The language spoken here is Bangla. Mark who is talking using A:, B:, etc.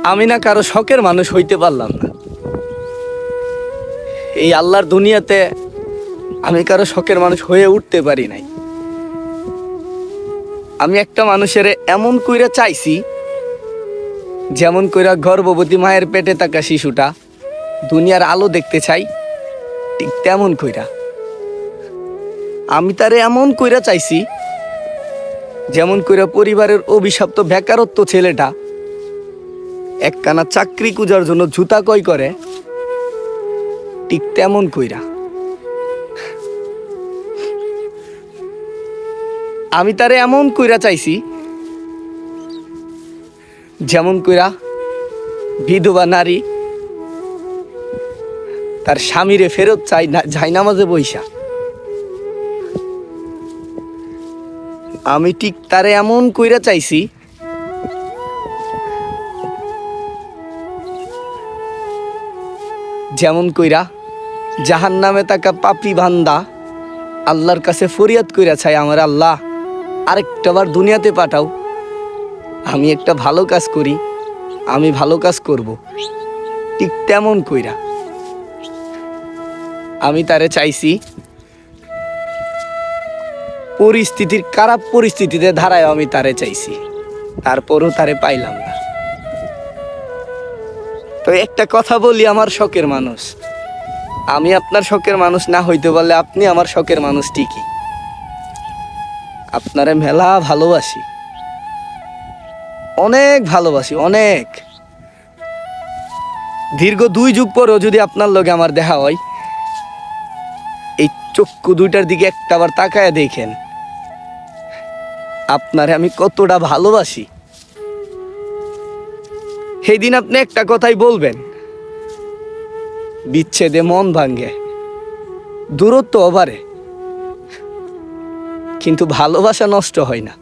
A: আমি না কারো শখের মানুষ হইতে পারলাম না। এই আল্লাহর দুনিয়াতে আমি কারো শখের মানুষ হয়ে উঠতে পারি নাই। আমি একটা মানুষের এমন কইরা চাইছি, যেমন কইরা গর্ভবতী মায়ের পেটে থাকা শিশুটা দুনিয়ার আলো দেখতে চাই, ঠিক তেমন কইরা আমি তারে এমন কইরা চাইছি, যেমন কইরা পরিবারের অভিশপ্ত বেকারত্ব ছেলেটা একখানা চাকরি খুঁজার জন্য জুতা কয় করে, ঠিক তেমন কইরা আমি তারে এমন কইরা চাইছি, যেমন কইরা বিধবা নারী তার স্বামীরে ফেরত চাই না যাই নামাজে বইসা। আমি ঠিক তারে এমন কইরা চাইছি, যেমন কইরা জাহান্নামে থাকা পাপী বান্দা আল্লাহর কাছে ফরিয়াদ কইরা চাই, আমার আল্লাহ আরেকটাবার দুনিয়াতে পাঠাও, আমি একটা ভালো কাজ করি, আমি ভালো কাজ করব। ঠিক তেমন কইরা আমি তারে চাইছি। পরিস্থিতির খারাপ পরিস্থিতিতে ধারায় আমি তারে চাইছি, তারপরও তারে পাইলাম না। তো একটা কথা বলি, আমার শখের মানুষ, আমি আপনার শখের মানুষ না হইতে পারলে আপনি আমার শখের মানুষ ঠিকই। আপনারে মেলা ভালোবাসি, অনেক ভালোবাসি, অনেক। দীর্ঘ 2 যুগ পরেও যদি আপনার লগে আমার দেখা হয়, এই চক্ষু দুইটার দিকে একটাবার তাকায় দেখেন আপনারে আমি কতটা ভালোবাসি। সেই দিন আপনি একটা কথাই বলবেন, বিচ্ছেদে মন ভাঙ্গে, দূরত্ব অবারে, কিন্তু ভালোবাসা নষ্ট হয় না।